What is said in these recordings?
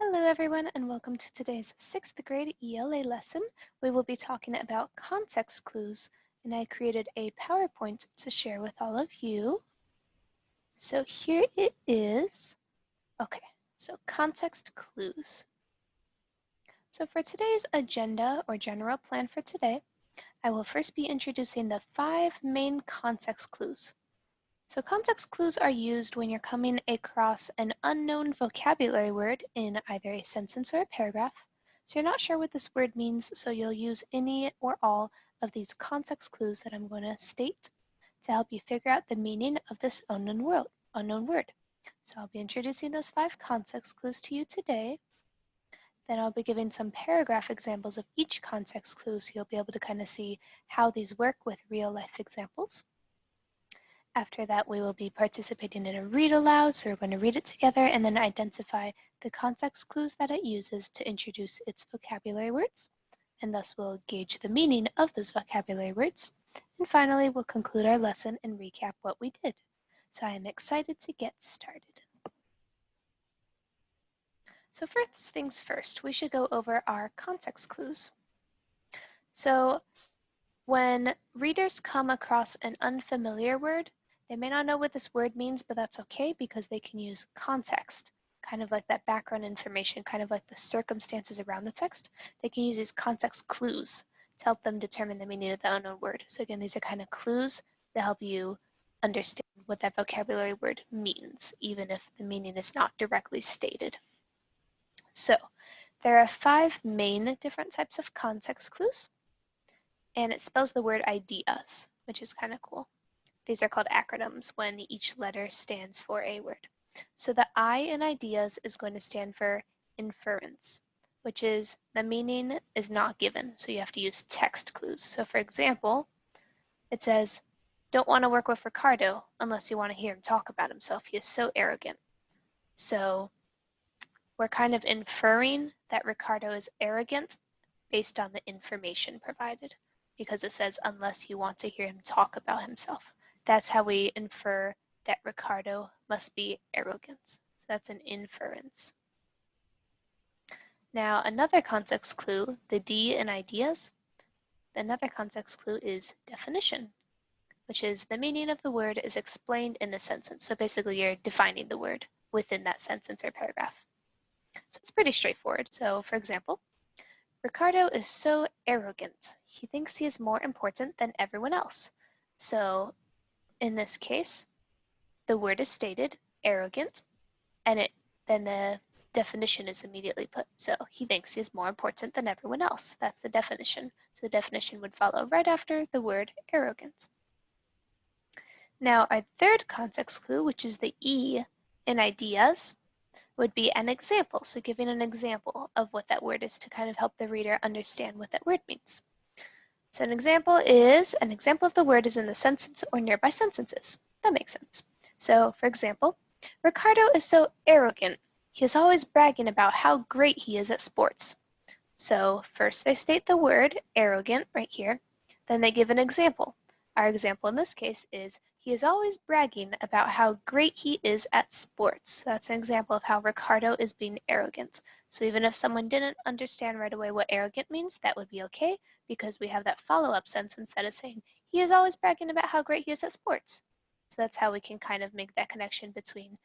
Hello everyone and welcome to today's 6th grade ELA lesson. We will be talking about context clues and I created a PowerPoint to share with all of you. So here it is. Okay, so context clues. So for today's agenda or general plan for today, I will first be introducing the 5 main context clues. So context clues are used when you're coming across an unknown vocabulary word in either a sentence or a paragraph. So you're not sure what this word means, so you'll use any or all of these context clues that I'm going to state to help you figure out the meaning of this unknown word. So I'll be introducing those 5 context clues to you today. Then I'll be giving some paragraph examples of each context clue so you'll be able to kind of see how these work with real life examples. After that, we will be participating in a read aloud, so we're going to read it together and then identify the context clues that it uses to introduce its vocabulary words, and thus we'll gauge the meaning of those vocabulary words. And finally, we'll conclude our lesson and recap what we did. So I am excited to get started. So first things first, we should go over our context clues. So when readers come across an unfamiliar word, they may not know what this word means, but that's okay because they can use context, kind of like that background information, kind of like the circumstances around the text. They can use these context clues to help them determine the meaning of the unknown word. So again, these are kind of clues to help you understand what that vocabulary word means, even if the meaning is not directly stated. So there are 5 main different types of context clues, and it spells the word ideas, which is kind of cool. These are called acronyms when each letter stands for a word. So the I in ideas is going to stand for inference, which is the meaning is not given, so you have to use text clues. So for example, it says, don't want to work with Ricardo unless you want to hear him talk about himself. He is so arrogant. So we're kind of inferring that Ricardo is arrogant based on the information provided, because it says unless you want to hear him talk about himself. That's how we infer that Ricardo must be arrogant. So that's an inference. Now another context clue, the D in ideas, another context clue is definition, which is the meaning of the word is explained in the sentence. So basically you're defining the word within that sentence or paragraph. So it's pretty straightforward. So for example, Ricardo is so arrogant. He thinks he is more important than everyone else. So in this case, the word is stated, arrogant, and then the definition is immediately put. So he thinks he is more important than everyone else. That's the definition. So the definition would follow right after the word arrogant. Now our third context clue, which is the E in ideas, would be an example. So giving an example of what that word is to kind of help the reader understand what that word means. So an example of the word is in the sentence or nearby sentences. That makes sense. So for example, Ricardo is so arrogant. He is always bragging about how great he is at sports. So first they state the word arrogant right here. Then they give an example. Our example in this case is he is always bragging about how great he is at sports. That's an example of how Ricardo is being arrogant. So even if someone didn't understand right away what arrogant means, that would be okay because we have that follow-up sentence that is saying he is always bragging about how great he is at sports. So that's how we can kind of make that connection between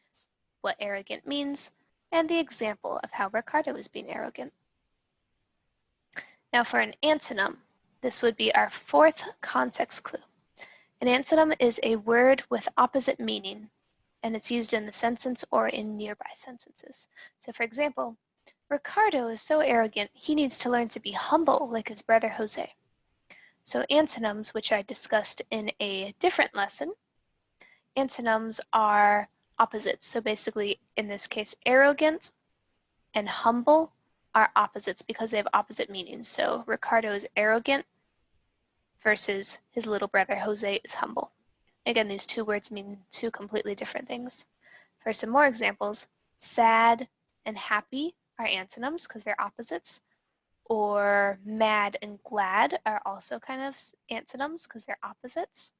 what arrogant means and the example of how Ricardo is being arrogant. Now for an antonym, this would be our 4th context clue. An antonym is a word with opposite meaning, and it's used in the sentence or in nearby sentences. So for example, Ricardo is so arrogant, he needs to learn to be humble like his brother Jose. So antonyms, which I discussed in a different lesson, antonyms are opposites. So basically, in this case, arrogant and humble are opposites because they have opposite meanings. So Ricardo is arrogant versus his little brother Jose is humble. Again, these 2 words mean 2 completely different things. For some more examples, sad and happy are antonyms because they're opposites, or mad and glad are also kind of antonyms because they're opposites.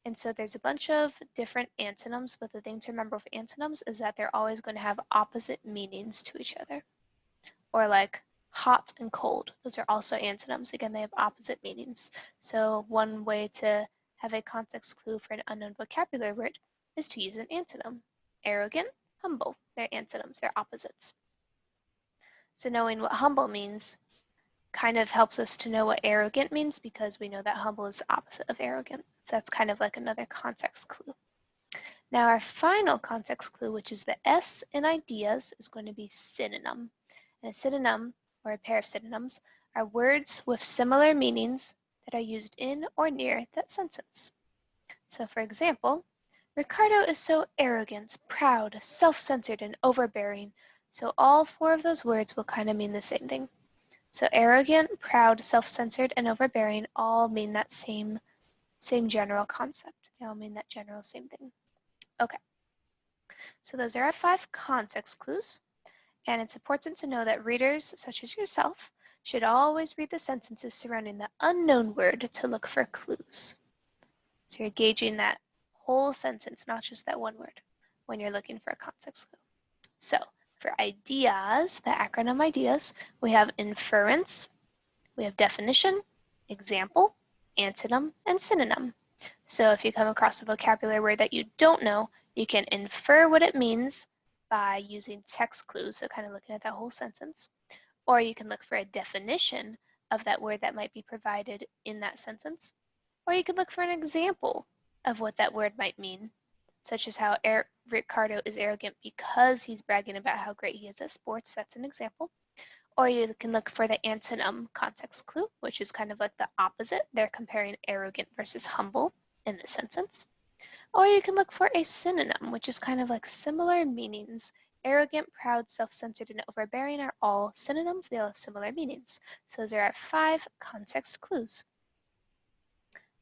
And so there's a bunch of different antonyms, but the thing to remember with antonyms is that they're always going to have opposite meanings to each other. Or like hot and cold, those are also antonyms. Again, they have opposite meanings. So one way to have a context clue for an unknown vocabulary word is to use an antonym. Arrogant, humble, they're antonyms, they're opposites. So knowing what humble means kind of helps us to know what arrogant means because we know that humble is the opposite of arrogant. So that's kind of like another context clue. Now our final context clue, which is the S in ideas, is going to be synonym. And a synonym, or a pair of synonyms, are words with similar meanings that are used in or near that sentence. So for example, Ricardo is so arrogant, proud, self-centered, and overbearing. So all four of those words will kind of mean the same thing. So arrogant, proud, self-centered, and overbearing all mean that same general concept. They all mean that general same thing. Okay, so those are our 5 context clues. And it's important to know that readers, such as yourself, should always read the sentences surrounding the unknown word to look for clues. So you're gauging that whole sentence, not just that one word, when you're looking for a context clue. So for ideas, the acronym ideas, we have inference, we have definition, example, antonym, and synonym. So if you come across a vocabulary word that you don't know, you can infer what it means by using text clues, so kind of looking at that whole sentence. Or you can look for a definition of that word that might be provided in that sentence. Or you could look for an example of what that word might mean, such as how Ricardo is arrogant because he's bragging about how great he is at sports. That's an example. Or you can look for the antonym context clue, which is kind of like the opposite. They're comparing arrogant versus humble in this sentence. Or you can look for a synonym, which is kind of like similar meanings. Arrogant, proud, self-centered, and overbearing are all synonyms. They all have similar meanings. So those are our 5 context clues.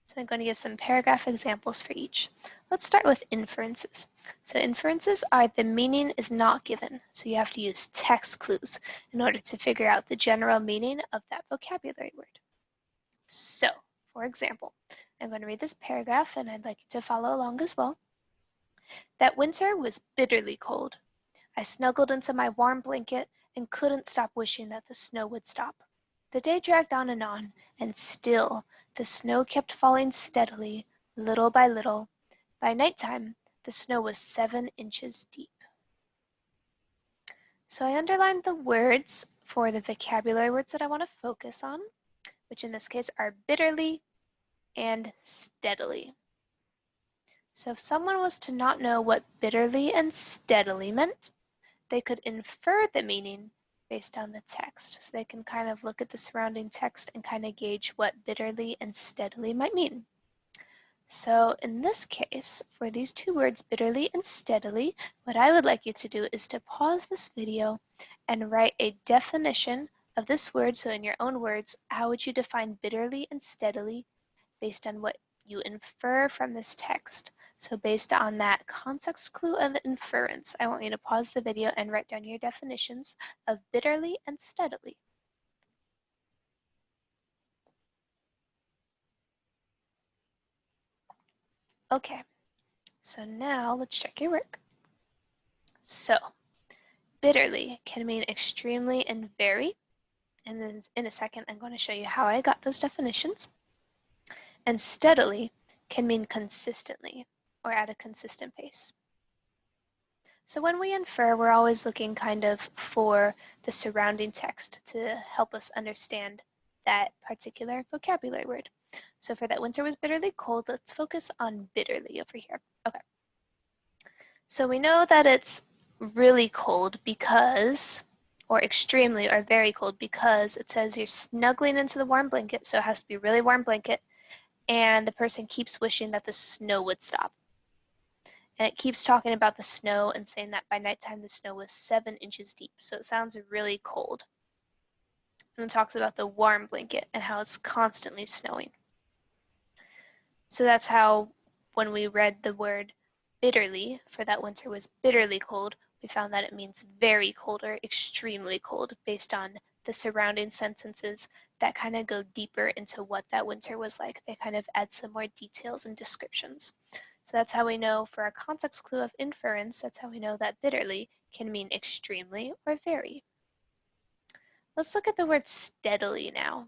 So I'm going to give some paragraph examples for each. Let's start with inferences. So inferences are the meaning is not given. So you have to use text clues in order to figure out the general meaning of that vocabulary word. So, for example, I'm going to read this paragraph and I'd like you to follow along as well. That winter was bitterly cold. I snuggled into my warm blanket and couldn't stop wishing that the snow would stop. The day dragged on, and still the snow kept falling steadily, little by little. By nighttime, the snow was 7 inches deep. So I underlined the words for the vocabulary words that I want to focus on, which in this case are bitterly and steadily. So if someone was to not know what bitterly and steadily meant, they could infer the meaning based on the text. So they can kind of look at the surrounding text and kind of gauge what bitterly and steadily might mean. So in this case, for these 2 words, bitterly and steadily, what I would like you to do is to pause this video and write a definition of this word. So in your own words, how would you define bitterly and steadily based on what you infer from this text? So based on that context clue of inference, I want you to pause the video and write down your definitions of bitterly and steadily. Okay, so now let's check your work. So bitterly can mean extremely and very, and then in a second I'm going to show you how I got those definitions. And steadily can mean consistently or at a consistent pace. So when we infer, we're always looking kind of for the surrounding text to help us understand that particular vocabulary word. So for that winter was bitterly cold, let's focus on bitterly over here. Okay. So we know that it's really cold because, or extremely or very cold because it says you're snuggling into the warm blanket, so it has to be a really warm blanket, and the person keeps wishing that the snow would stop. And it keeps talking about the snow and saying that by nighttime the snow was 7 inches deep. So it sounds really cold. And it talks about the warm blanket and how it's constantly snowing. So that's how when we read the word bitterly for that winter was bitterly cold, we found that it means very cold or extremely cold based on the surrounding sentences that kind of go deeper into what that winter was like. They kind of add some more details and descriptions. So that's how we know for our context clue of inference, that's how we know that bitterly can mean extremely or very. Let's look at the word steadily now.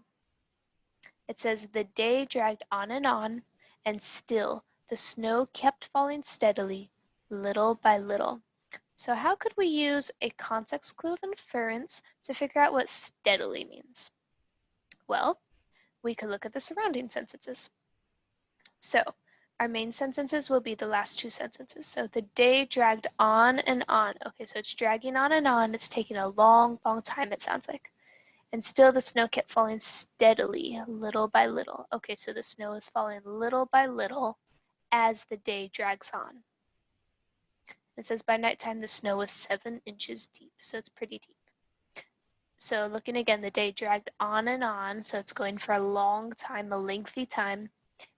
It says, the day dragged on, and still the snow kept falling steadily, little by little. So how could we use a context clue of inference to figure out what steadily means? Well, we could look at the surrounding sentences. So our main sentences will be the last two sentences. So the day dragged on and on. Okay, so it's dragging on and on. It's taking a long, long time, it sounds like. And still the snow kept falling steadily, little by little. Okay, so the snow is falling little by little as the day drags on. It says by nighttime the snow was 7 inches deep, so it's pretty deep. So looking again, the day dragged on, so it's going for a long time, a lengthy time,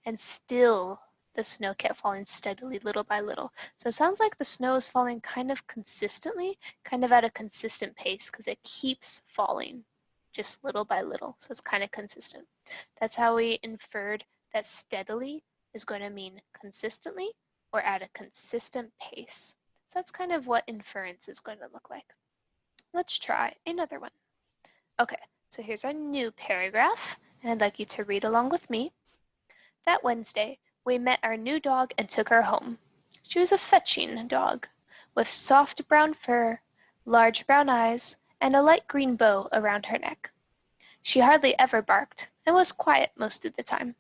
and still the snow kept falling steadily, little by little. So it sounds like the snow is falling kind of consistently, kind of at a consistent pace, because it keeps falling just little by little, so it's kind of consistent. That's how we inferred that steadily is going to mean consistently or at a consistent pace. So that's kind of what inference is going to look like. Let's try another one. Okay, so here's our new paragraph, and I'd like you to read along with me. That Wednesday, we met our new dog and took her home. She was a fetching dog, with soft brown fur, large brown eyes, and a light green bow around her neck. She hardly ever barked, and was quiet most of the time.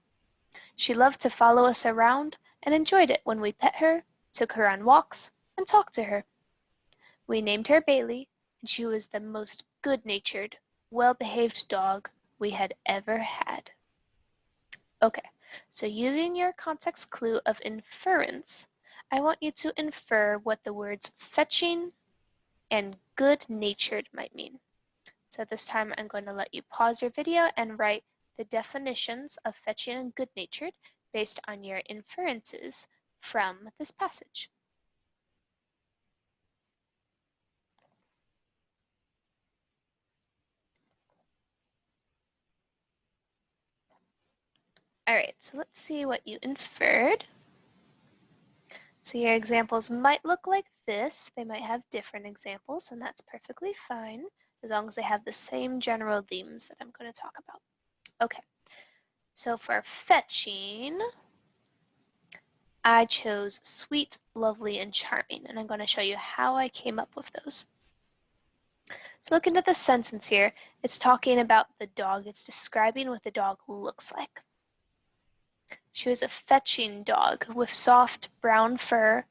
She loved to follow us around, and enjoyed it when we pet her, took her on walks, and talked to her. We named her Bailey, and she was the most good-natured, well-behaved dog we had ever had. Okay, so using your context clue of inference, I want you to infer what the words fetching and good-natured might mean. So this time I'm going to let you pause your video and write the definitions of fetching and good-natured based on your inferences from this passage. All right, so let's see what you inferred. So your examples might look like this. They might have different examples, and that's perfectly fine, as long as they have the same general themes that I'm going to talk about. Okay, so for fetching, I chose sweet, lovely, and charming, and I'm going to show you how I came up with those. So looking at the sentence here, it's talking about the dog. It's describing what the dog looks like. She was a fetching dog with soft brown fur,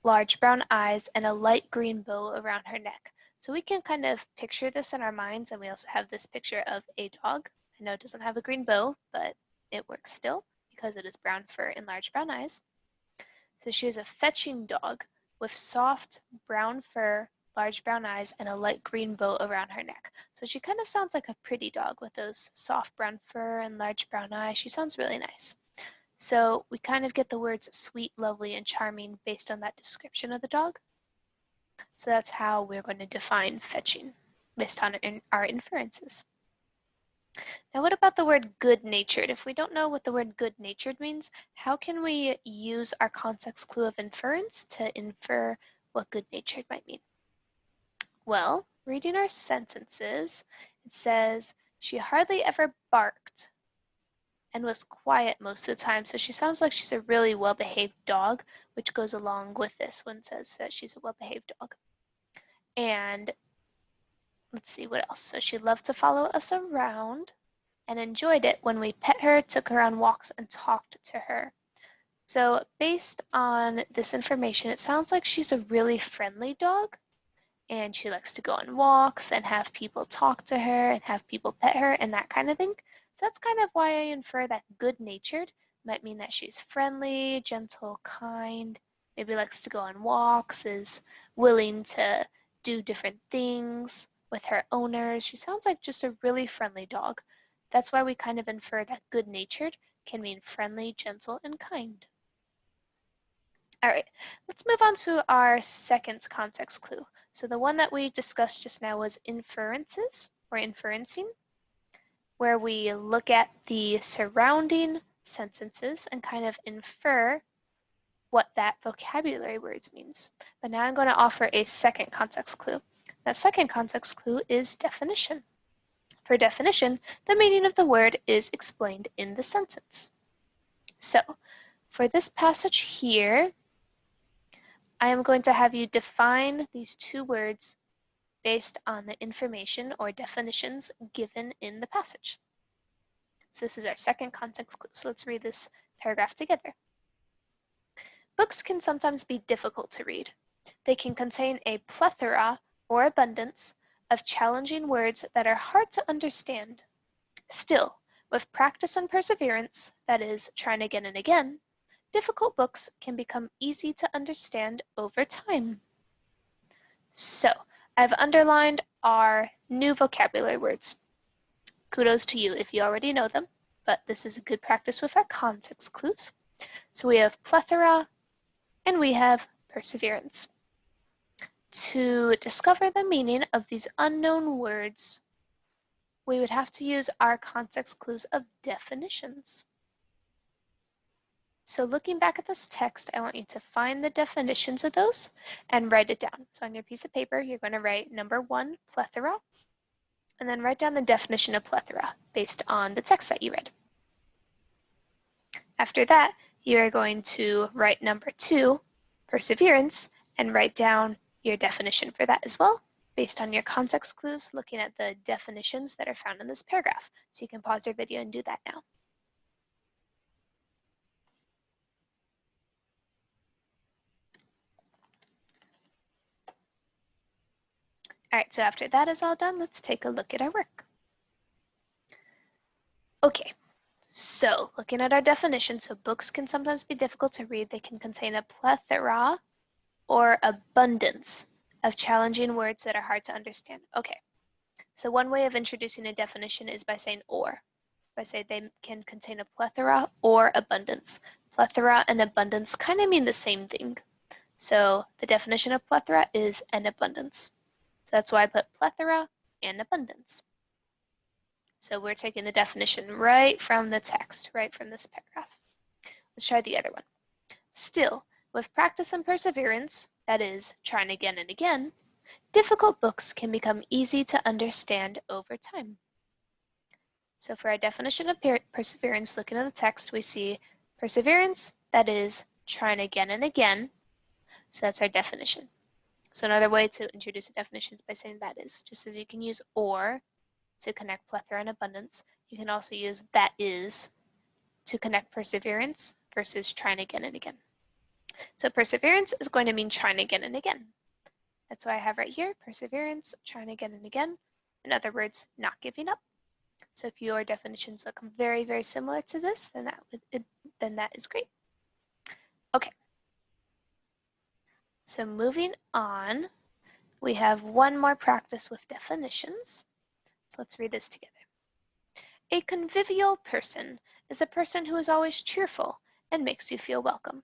large brown eyes, and a light green bow around her neck. So we can kind of picture this in our minds, and we also have this picture of a dog. I know it doesn't have a green bow, but it works still because it is brown fur and large brown eyes. So she is a fetching dog with soft brown fur, large brown eyes, and a light green bow around her neck. So she kind of sounds like a pretty dog with those soft brown fur and large brown eyes. She sounds really nice. So we kind of get the words sweet, lovely, and charming based on that description of the dog. So that's how we're going to define fetching based on our inferences. Now what about the word good-natured? If we don't know what the word good-natured means, how can we use our context clue of inference to infer what good-natured might mean? Well, reading our sentences, it says, she hardly ever barked and was quiet most of the time. So she sounds like she's a really well-behaved dog, which goes along with this one, says that she's a well-behaved dog. And let's see what else. So she loved to follow us around and enjoyed it when we pet her, took her on walks, and talked to her. So based on this information, it sounds like she's a really friendly dog, and she likes to go on walks and have people talk to her and have people pet her and that kind of thing. So that's kind of why I infer that good-natured might mean that she's friendly, gentle, kind, maybe likes to go on walks, is willing to do different things with her owners. She sounds like just a really friendly dog. That's why we kind of infer that good-natured can mean friendly, gentle, and kind. All right, let's move on to our second context clue. So the one that we discussed just now was inferences. or inferencing, where we look at the surrounding sentences and kind of infer what that vocabulary words means. But now I'm going to offer a second context clue. That second context clue is definition. For definition, the meaning of the word is explained in the sentence. So, for this passage here, I am going to have you define these two words based on the information or definitions given in the passage. So this is our second context clue. So let's read this paragraph together. Books can sometimes be difficult to read. They can contain a plethora or abundance of challenging words that are hard to understand. Still, with practice and perseverance, that is, trying again and again, difficult books can become easy to understand over time. So, I've underlined our new vocabulary words. Kudos to you if you already know them, but this is a good practice with our context clues. So we have plethora and we have perseverance. To discover the meaning of these unknown words, we would have to use our context clues of definitions. So looking back at this text, I want you to find the definitions of those and write it down. So on your piece of paper, you're going to write number 1, plethora, and then write down the definition of plethora based on the text that you read. After that, you are going to write number 2, perseverance, and write down your definition for that as well, based on your context clues, looking at the definitions that are found in this paragraph. So you can pause your video and do that now. All right, so after that is all done, let's take a look at our work. Okay, so looking at our definition, so books can sometimes be difficult to read. They can contain a plethora or abundance of challenging words that are hard to understand. Okay, so one way of introducing a definition is by saying or. By saying they can contain a plethora or abundance. Plethora and abundance kind of mean the same thing. So the definition of plethora is an abundance. So that's why I put plethora and abundance. So we're taking the definition right from the text, right from this paragraph. Let's try the other one. Still, with practice and perseverance, that is, trying again and again, difficult books can become easy to understand over time. So for our definition of perseverance, looking at the text, we see perseverance, that is, trying again and again. So that's our definition. So another way to introduce a definition is by saying that is. Just as you can use or to connect plethora and abundance, you can also use that is to connect perseverance versus trying again and again. So perseverance is going to mean trying again and again. That's why I have right here, perseverance, trying again and again. In other words, not giving up. So if your definitions look very, very similar to this, then that is great. Okay. So moving on, we have one more practice with definitions. So let's read this together. A convivial person is a person who is always cheerful and makes you feel welcome.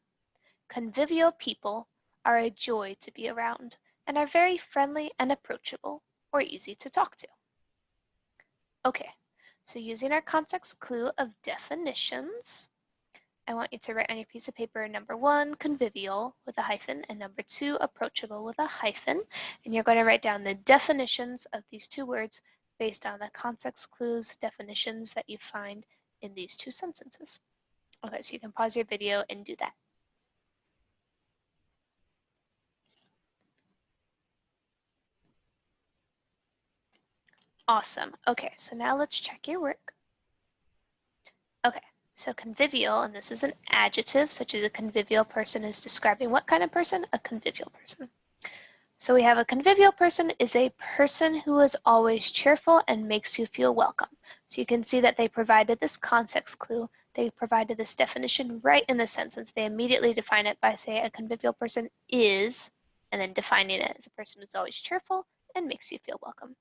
Convivial people are a joy to be around and are very friendly and approachable or easy to talk to. Okay, so using our context clue of definitions, I want you to write on your piece of paper number 1, convivial with a hyphen, and number 2, approachable with a hyphen. And you're going to write down the definitions of these two words based on the context clues definitions that you find in these two sentences. Okay, so you can pause your video and do that. Awesome. Okay, so now let's check your work. Okay, so convivial, and this is an adjective, such as a convivial person is describing what kind of person? A convivial person. So we have a convivial person is a person who is always cheerful and makes you feel welcome. So you can see that they provided this context clue. They provided this definition right in the sentence. They immediately define it by saying a convivial person is, and then defining it as a person who's always cheerful and makes you feel welcome.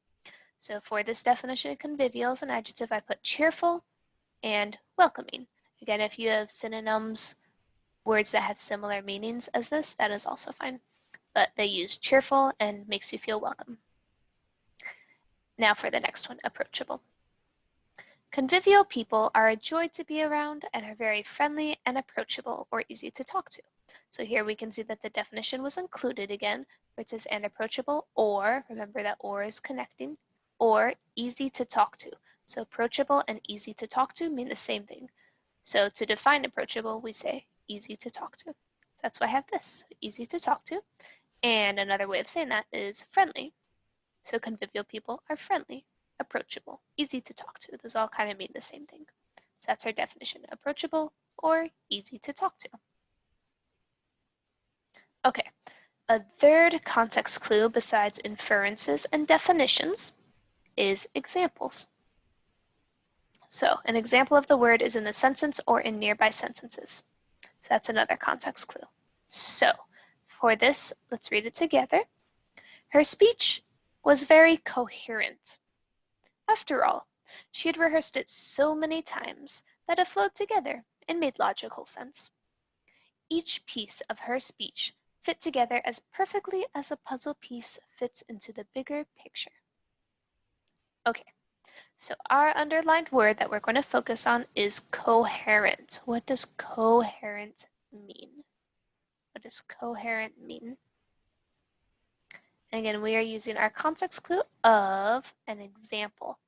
So for this definition of convivial as an adjective, I put cheerful and welcoming. Again, if you have synonyms, words that have similar meanings as this, that is also fine. But they use cheerful and makes you feel welcome. Now for the next one, approachable. Convivial people are a joy to be around and are very friendly and approachable or easy to talk to. So here we can see that the definition was included again, where it says and approachable, or, remember that or is connecting, or easy to talk to. So approachable and easy to talk to mean the same thing. So to define approachable, we say easy to talk to. That's why I have this, easy to talk to. And another way of saying that is friendly. So convivial people are friendly, approachable, easy to talk to. Those all kind of mean the same thing. So that's our definition, approachable or easy to talk to. Okay, a third context clue besides inferences and definitions is examples. So an example of the word is in the sentence or in nearby sentences. So that's another context clue. So for this, let's read it together. Her speech was very coherent. After all, she had rehearsed it so many times that it flowed together and made logical sense. Each piece of her speech fit together as perfectly as a puzzle piece fits into the bigger picture. Okay, so our underlined word that we're going to focus on is coherent. What does coherent mean? What does coherent mean? And again, we are using our context clue of an example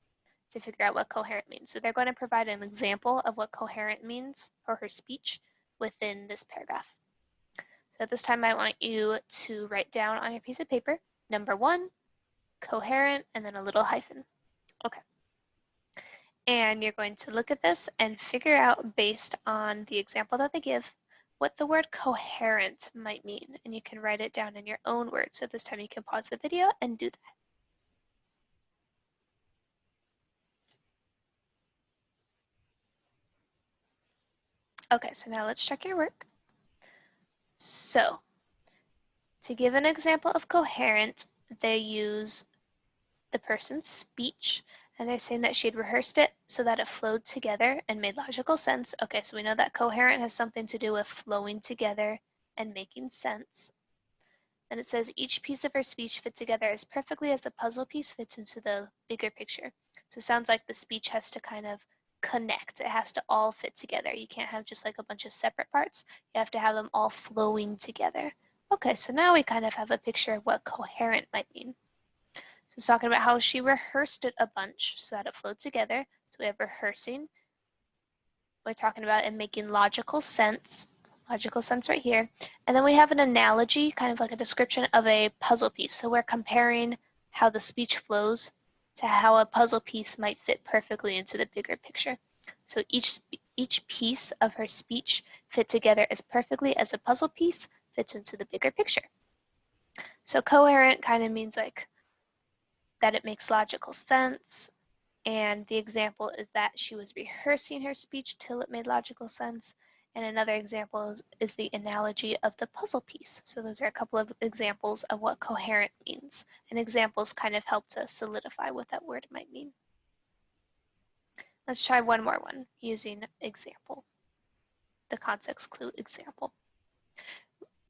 to figure out what coherent means. So they're going to provide an example of what coherent means for her speech within this paragraph. So at this time, I want you to write down on your piece of paper, number 1, coherent, and then a little hyphen. Okay. And you're going to look at this and figure out, based on the example that they give, what the word coherent might mean. And you can write it down in your own words. So this time you can pause the video and do that. Okay, so now let's check your work. So to give an example of coherent, they use the person's speech, and they're saying that she had rehearsed it so that it flowed together and made logical sense. Okay, so we know that coherent has something to do with flowing together and making sense. And it says each piece of her speech fit together as perfectly as a puzzle piece fits into the bigger picture. So it sounds like the speech has to kind of connect. It has to all fit together. You can't have just like a bunch of separate parts. You have to have them all flowing together. Okay, so now we kind of have a picture of what coherent might mean. So it's talking about how she rehearsed it a bunch so that it flowed together. So we have rehearsing. We're talking about it making logical sense right here. And then we have an analogy, kind of like a description of a puzzle piece. So we're comparing how the speech flows to how a puzzle piece might fit perfectly into the bigger picture. So each piece of her speech fit together as perfectly as a puzzle piece fits into the bigger picture. So coherent kind of means like that it makes logical sense. And the example is that she was rehearsing her speech till it made logical sense. And another example is the analogy of the puzzle piece. So those are a couple of examples of what coherent means. And examples kind of help to solidify what that word might mean. Let's try one more one using example, the context clue example.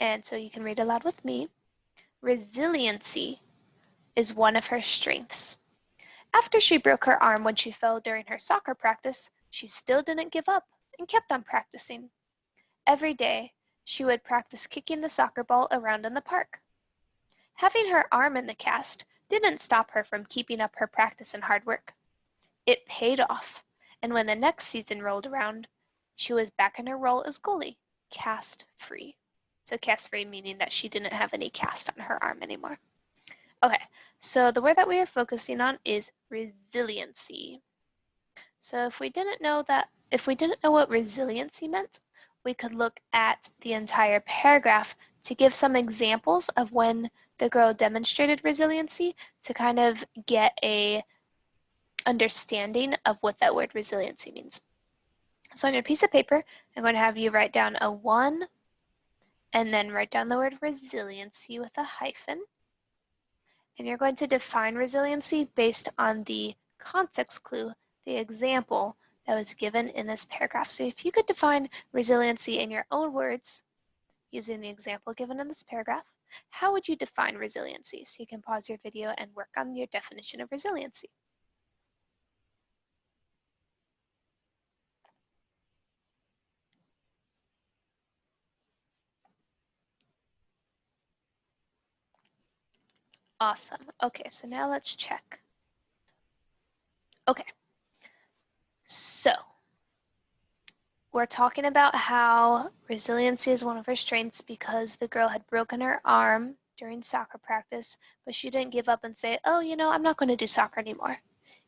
And so you can read aloud with me. Resiliency is one of her strengths. After she broke her arm when she fell during her soccer practice, she still didn't give up and kept on practicing. Every day, she would practice kicking the soccer ball around in the park. Having her arm in the cast didn't stop her from keeping up her practice and hard work. It paid off, and when the next season rolled around, she was back in her role as goalie, cast-free. So cast-free meaning that she didn't have any cast on her arm anymore. Okay, so the word that we are focusing on is resiliency. So if we didn't know what resiliency meant, we could look at the entire paragraph to give some examples of when the girl demonstrated resiliency to kind of get a understanding of what that word resiliency means. So on your piece of paper, I'm going to have you write down a 1 and then write down the word resiliency with a hyphen. And you're going to define resiliency based on the context clue, the example that was given in this paragraph. So if you could define resiliency in your own words using the example given in this paragraph, How would you define resiliency? So you can pause your video and work on your definition of resiliency. Awesome. Okay, so now let's check. Okay, so we're talking about how resiliency is one of her strengths because the girl had broken her arm during soccer practice, but she didn't give up and say, oh, I'm not going to do soccer anymore.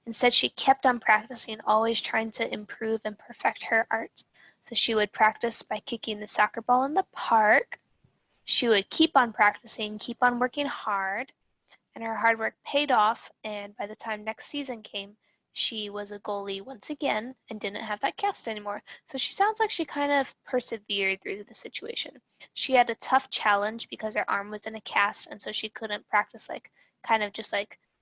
Instead, she kept on practicing, always trying to improve and perfect her art. So she would practice by kicking the soccer ball in the park. She would keep on practicing, keep on working hard, and her hard work paid off. And by the time next season came, she was a goalie once again and didn't have that cast anymore. So she sounds like she kind of persevered through the situation. She had a tough challenge because her arm was in a cast, and so she couldn't practice kind of just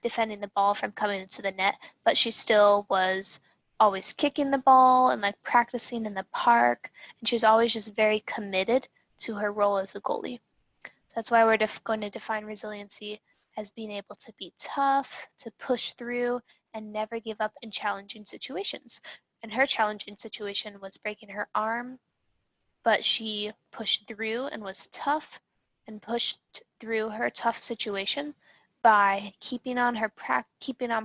defending the ball from coming into the net, but she still was always kicking the ball and practicing in the park, and she was always just very committed to her role as a goalie. That's why we're going to define resiliency as being able to be tough, to push through, and never give up in challenging situations. And her challenging situation was breaking her arm, but she pushed through and was tough and pushed through her tough situation by keeping on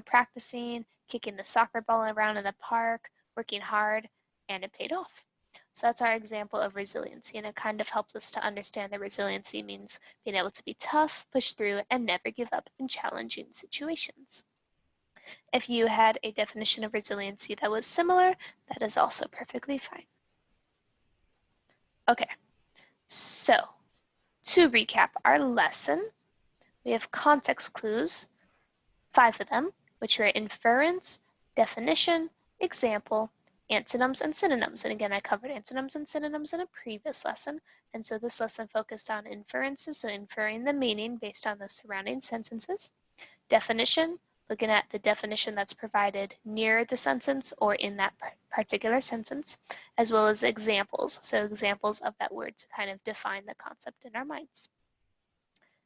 practicing, kicking the soccer ball around in the park, working hard, and it paid off. So that's our example of resiliency, and it kind of helps us to understand that resiliency means being able to be tough, push through, and never give up in challenging situations. If you had a definition of resiliency that was similar, that is also perfectly fine. Okay, so to recap our lesson, we have context clues, 5 of them, which are inference, definition, example, antonyms, and synonyms. And again, I covered antonyms and synonyms in a previous lesson. And so this lesson focused on inferences, so inferring the meaning based on the surrounding sentences. Definition, looking at the definition that's provided near the sentence or in that particular sentence, as well as examples. So examples of that word to kind of define the concept in our minds.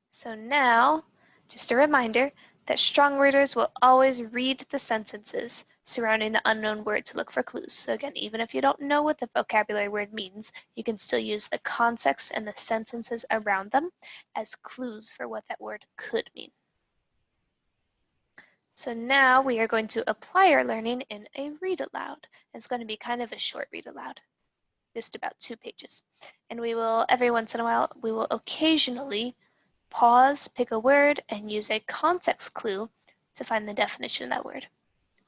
So now, just a reminder that strong readers will always read the sentences surrounding the unknown word to look for clues. So again, even if you don't know what the vocabulary word means, you can still use the context and the sentences around them as clues for what that word could mean. So now we are going to apply our learning in a read aloud. It's going to be kind of a short read aloud, just about 2 pages. And we will, every once in a while, we will occasionally pause, pick a word, and use a context clue to find the definition of that word.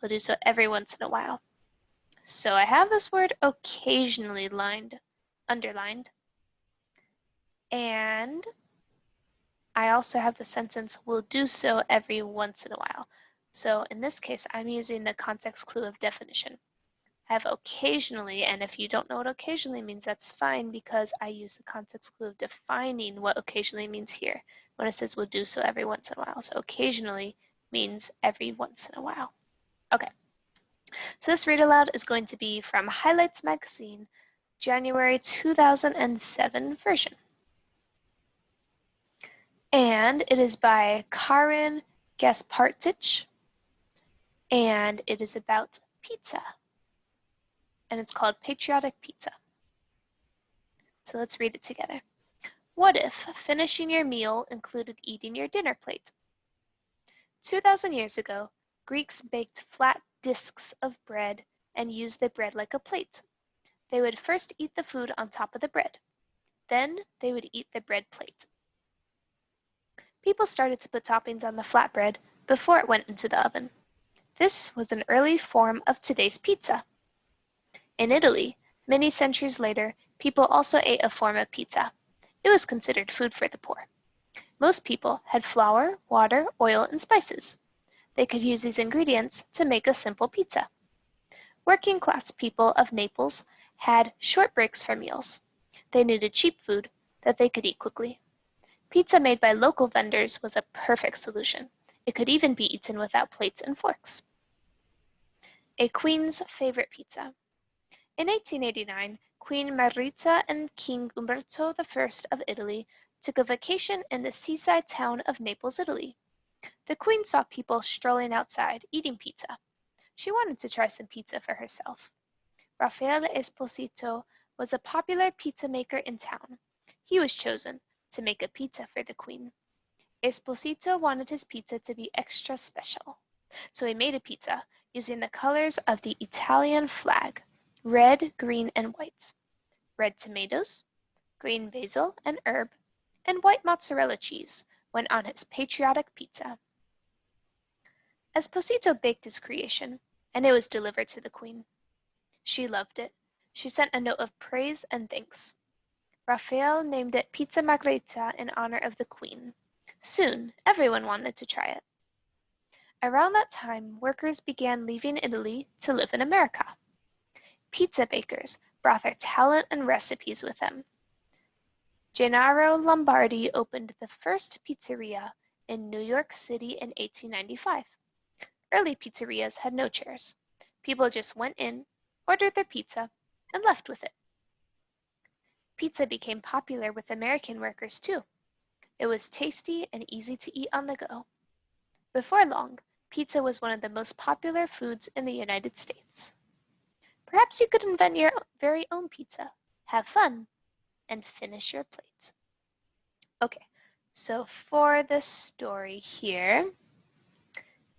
We'll do so every once in a while. So I have this word occasionally underlined, and I also have the sentence will do so every once in a while. So in this case, I'm using the context clue of definition. I have occasionally, and if you don't know what occasionally means, that's fine because I use the context clue of defining what occasionally means here when it says we'll do so every once in a while. So occasionally means every once in a while. Okay, so this read aloud is going to be from Highlights Magazine, January 2007 version. And it is by Karin Gaspartich, and it is about pizza. And it's called Patriotic Pizza. So let's read it together. What if finishing your meal included eating your dinner plate? 2,000 years ago, Greeks baked flat discs of bread and used the bread like a plate. They would first eat the food on top of the bread. Then they would eat the bread plate. People started to put toppings on the flatbread before it went into the oven. This was an early form of today's pizza. In Italy, many centuries later, people also ate a form of pizza. It was considered food for the poor. Most people had flour, water, oil, and spices. They could use these ingredients to make a simple pizza. Working class people of Naples had short breaks for meals. They needed cheap food that they could eat quickly. Pizza made by local vendors was a perfect solution. It could even be eaten without plates and forks. A queen's favorite pizza. In 1889, Queen Maritza and King Umberto I of Italy took a vacation in the seaside town of Naples, Italy. The queen saw people strolling outside, eating pizza. She wanted to try some pizza for herself. Raffaele Esposito was a popular pizza maker in town. He was chosen to make a pizza for the queen. Esposito wanted his pizza to be extra special, so he made a pizza using the colors of the Italian flag, red, green, and white. Red tomatoes, green basil and herb, and white mozzarella cheese went on his patriotic pizza. Esposito baked his creation, and it was delivered to the queen. She loved it. She sent a note of praise and thanks. Raphael named it Pizza Margherita in honor of the queen. Soon, everyone wanted to try it. Around that time, workers began leaving Italy to live in America. Pizza bakers brought their talent and recipes with them. Gennaro Lombardi opened the first pizzeria in New York City in 1895. Early pizzerias had no chairs. People just went in, ordered their pizza, and left with it. Pizza became popular with American workers too. It was tasty and easy to eat on the go. Before long, pizza was one of the most popular foods in the United States. Perhaps you could invent your very own pizza, have fun, and finish your plate. Okay, so for this story here,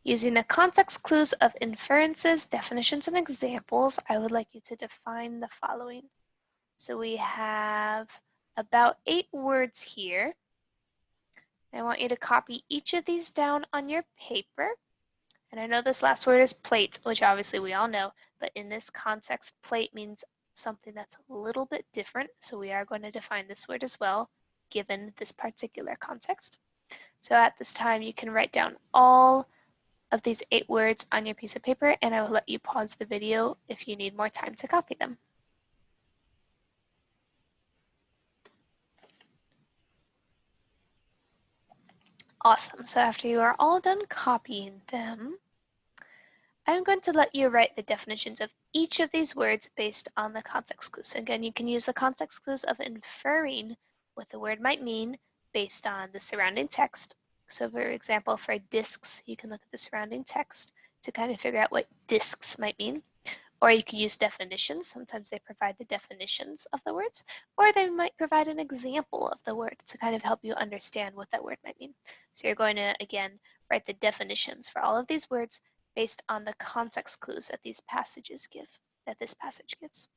using the context clues of inferences, definitions, and examples, I would like you to define the following. So we have about 8 words here. I want you to copy each of these down on your paper. And I know this last word is plate, which obviously we all know, but in this context, plate means something that's a little bit different. So we are going to define this word as well, given this particular context. So at this time, you can write down all of these 8 words on your piece of paper, and I will let you pause the video if you need more time to copy them. Awesome. So after you are all done copying them, I'm going to let you write the definitions of each of these words based on the context clues. Again, you can use the context clues of inferring what the word might mean based on the surrounding text. So for example, for discs, you can look at the surrounding text to kind of figure out what discs might mean. Or you can use definitions. Sometimes they provide the definitions of the words, or they might provide an example of the word to kind of help you understand what that word might mean. So you're going to, again, write the definitions for all of these words based on the context clues that these passages give, that this passage gives.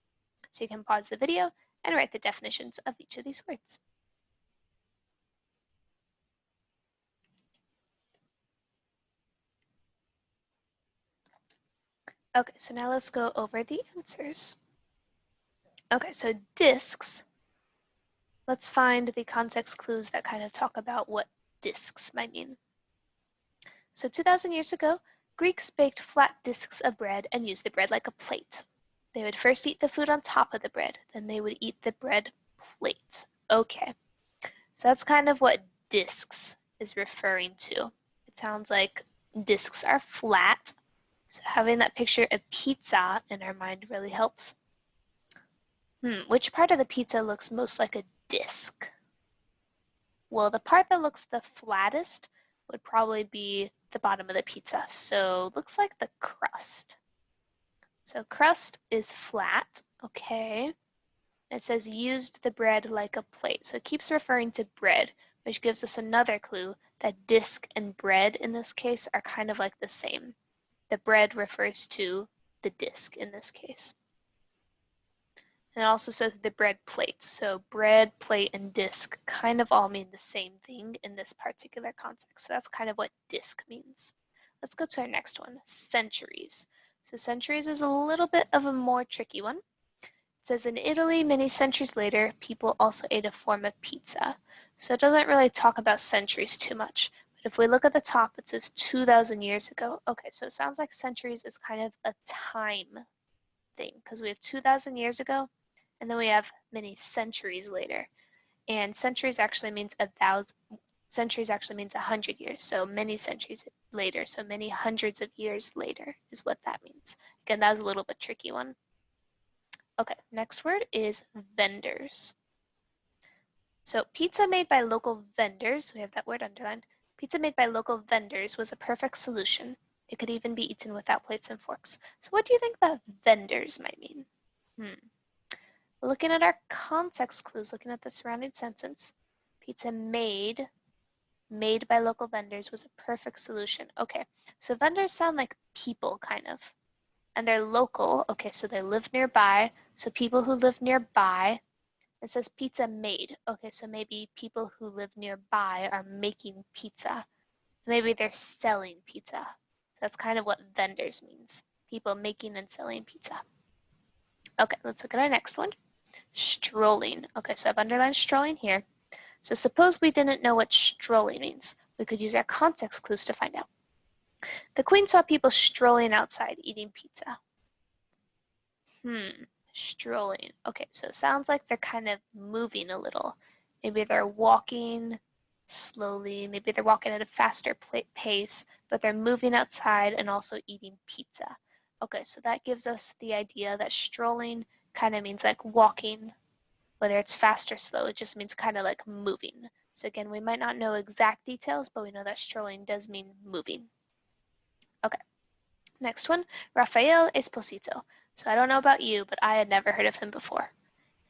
So you can pause the video and write the definitions of each of these words. Okay, so now let's go over the answers. Okay, so discs. Let's find the context clues that kind of talk about what discs might mean. So 2,000 years ago, Greeks baked flat discs of bread and used the bread like a plate. They would first eat the food on top of the bread, then they would eat the bread plate. Okay, so that's kind of what discs is referring to. It sounds like discs are flat, so having that picture of pizza in our mind really helps. Which part of the pizza looks most like a disc? Well, the part that looks the flattest would probably be the bottom of the pizza. So looks like the crust. So crust is flat, okay. It says used the bread like a plate. So it keeps referring to bread, which gives us another clue that disc and bread in this case are kind of like the same. The bread refers to the disc in this case. And it also says the bread plate. So bread, plate, and disc kind of all mean the same thing in this particular context. So that's kind of what disc means. Let's go to our next one, centuries. So centuries is a little bit of a more tricky one. It says in Italy, many centuries later, people also ate a form of pizza. So it doesn't really talk about centuries too much. But if we look at the top, it says 2,000 years ago. Okay, so it sounds like centuries is kind of a time thing because we have 2,000 years ago, and then we have many centuries later. And centuries actually means 1,000. Centuries actually means 100 years. So many centuries later. So many hundreds of years later is what that means. Again, that was a little bit tricky one. Okay, next word is vendors. So pizza made by local vendors, we have that word underlined. Pizza made by local vendors was a perfect solution. It could even be eaten without plates and forks. So what do you think the vendors might mean? Looking at our context clues, looking at the surrounding sentence, pizza made by local vendors was a perfect solution. Okay, so vendors sound like people, kind of. And they're local. Okay, so they live nearby. So people who live nearby. It says pizza made. Okay, so maybe people who live nearby are making pizza. Maybe they're selling pizza. So that's kind of what vendors means. People making and selling pizza. Okay, let's look at our next one. Strolling. Okay, so I've underlined strolling here. So suppose we didn't know what strolling means. We could use our context clues to find out. The queen saw people strolling outside eating pizza. Strolling. Okay, so it sounds like they're kind of moving a little. Maybe they're walking slowly. Maybe they're walking at a faster pace, but they're moving outside and also eating pizza. Okay, so that gives us the idea that strolling kind of means like walking, whether it's fast or slow. It just means kind of like moving. So again, we might not know exact details, but we know that strolling does mean moving. Okay, next one, Rafael Esposito. So I don't know about you, but I had never heard of him before.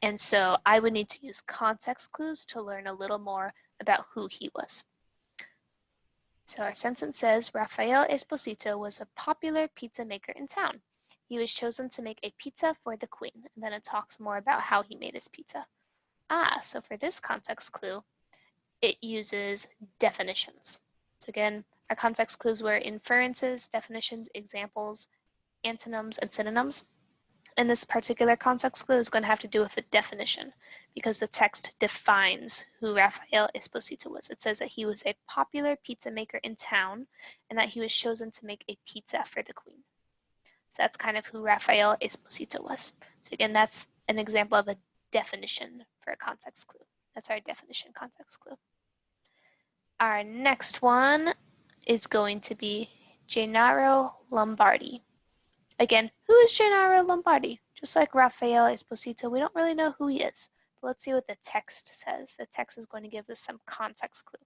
And so I would need to use context clues to learn a little more about who he was. So our sentence says, Rafael Esposito was a popular pizza maker in town. He was chosen to make a pizza for the queen. And then it talks more about how he made his pizza. So for this context clue, it uses definitions. So again, our context clues were inferences, definitions, examples, antonyms, and synonyms. And this particular context clue is going to have to do with a definition because the text defines who Rafael Esposito was. It says that he was a popular pizza maker in town and that he was chosen to make a pizza for the queen. So that's kind of who Rafael Esposito was. So again, that's an example of a definition for a context clue. That's our definition context clue. Our next one is going to be Gennaro Lombardi. Again, who is Gennaro Lombardi? Just like Rafael Esposito, we don't really know who he is. But let's see what the text says. The text is going to give us some context clue.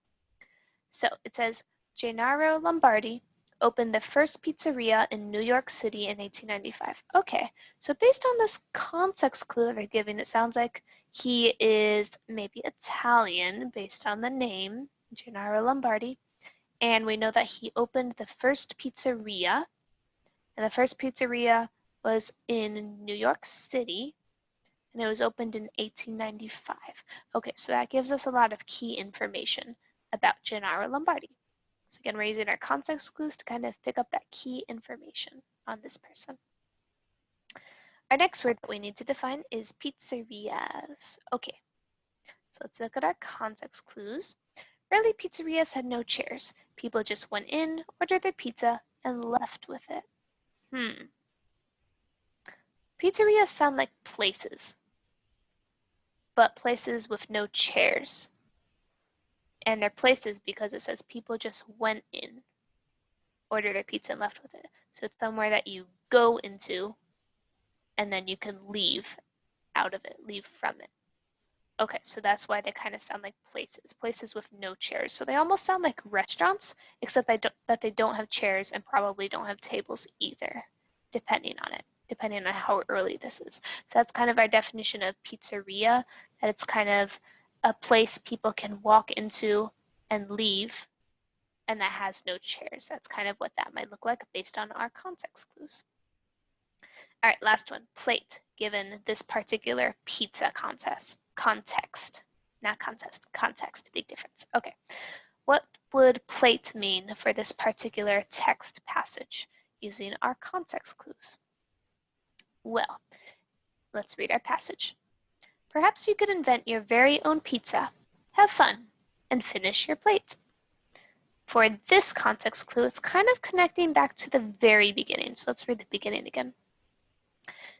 So it says, Gennaro Lombardi opened the first pizzeria in New York City in 1895. Okay, so based on this context clue they're giving, it sounds like he is maybe Italian based on the name, Gennaro Lombardi. And we know that he opened the first pizzeria. And the first pizzeria was in New York City, and it was opened in 1895. Okay, so that gives us a lot of key information about Gennaro Lombardi. So again, we're using our context clues to kind of pick up that key information on this person. Our next word that we need to define is pizzerias. Okay, so let's look at our context clues. Early pizzerias had no chairs. People just went in, ordered their pizza, and left with it. Pizzerias sound like places, but places with no chairs. And they're places because it says people just went in, ordered their pizza, and left with it. So it's somewhere that you go into, and then you can leave out of it, leave from it. Okay, so that's why they kind of sound like places with no chairs. So they almost sound like restaurants, except that they don't have chairs and probably don't have tables either, depending on how early this is. So that's kind of our definition of pizzeria, that it's kind of a place people can walk into and leave, and that has no chairs. That's kind of what that might look like based on our context clues. All right, last one, plate, given this particular pizza context, big difference. Okay, what would plate mean for this particular text passage using our context clues? Well, let's read our passage. Perhaps you could invent your very own pizza, have fun, and finish your plate. For this context clue, it's kind of connecting back to the very beginning. So let's read the beginning again.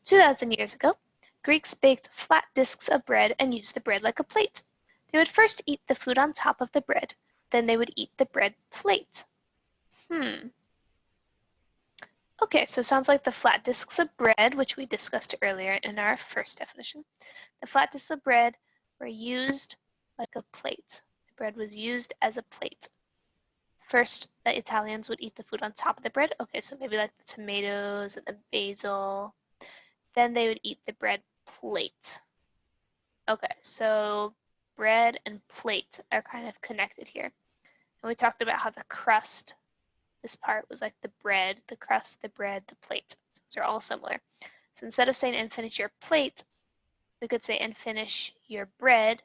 2,000 years ago, Greeks baked flat discs of bread and used the bread like a plate. They would first eat the food on top of the bread, then they would eat the bread plate. Okay, so it sounds like the flat discs of bread, which we discussed earlier in our first definition. The flat discs of bread were used like a plate. The bread was used as a plate. First, the Italians would eat the food on top of the bread. Okay, so maybe like the tomatoes and the basil. Then they would eat the bread plate. Okay, so bread and plate are kind of connected here. And we talked about how the crust, this part was like the bread, the crust, the bread, the plate. Those are all similar. So instead of saying and finish your plate, we could say and finish your bread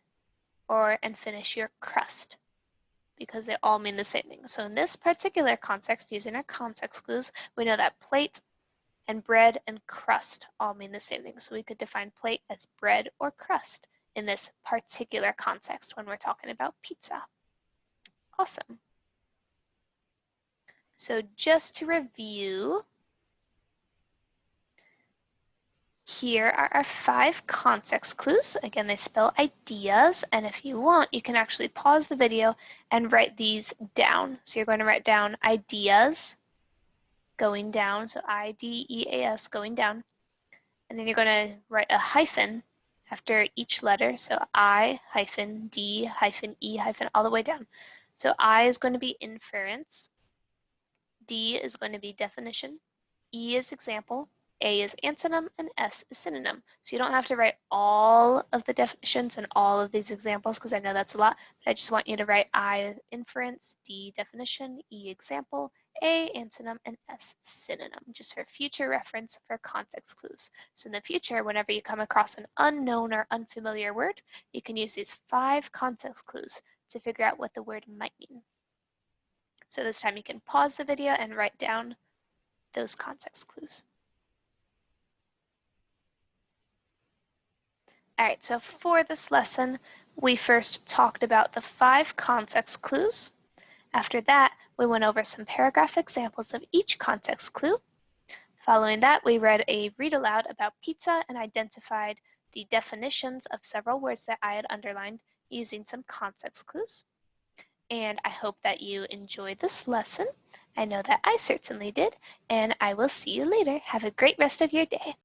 or and finish your crust, because they all mean the same thing. So in this particular context, using our context clues, we know that plate and bread and crust all mean the same thing. So we could define plate as bread or crust in this particular context when we're talking about pizza. Awesome. So just to review, here are our 5 context clues. Again, they spell ideas, and if you want, you can actually pause the video and write these down. So you're going to write down ideas going down, so I-D-E-A-S going down, and then you're going to write a hyphen after each letter, so I hyphen D hyphen E hyphen all the way down. So I is going to be inference, D is going to be definition, E is example, A is antonym, and S is synonym. So you don't have to write all of the definitions and all of these examples, because I know that's a lot, but I just want you to write I inference, D definition, E example, A antonym, and S synonym, just for future reference for context clues. So in the future, whenever you come across an unknown or unfamiliar word, you can use these 5 context clues to figure out what the word might mean. So this time you can pause the video and write down those context clues. All right, so for this lesson, we first talked about the 5 context clues. After that, we went over some paragraph examples of each context clue. Following that, we read a read aloud about pizza and identified the definitions of several words that I had underlined using some context clues. And I hope that you enjoyed this lesson. I know that I certainly did, and I will see you later. Have a great rest of your day.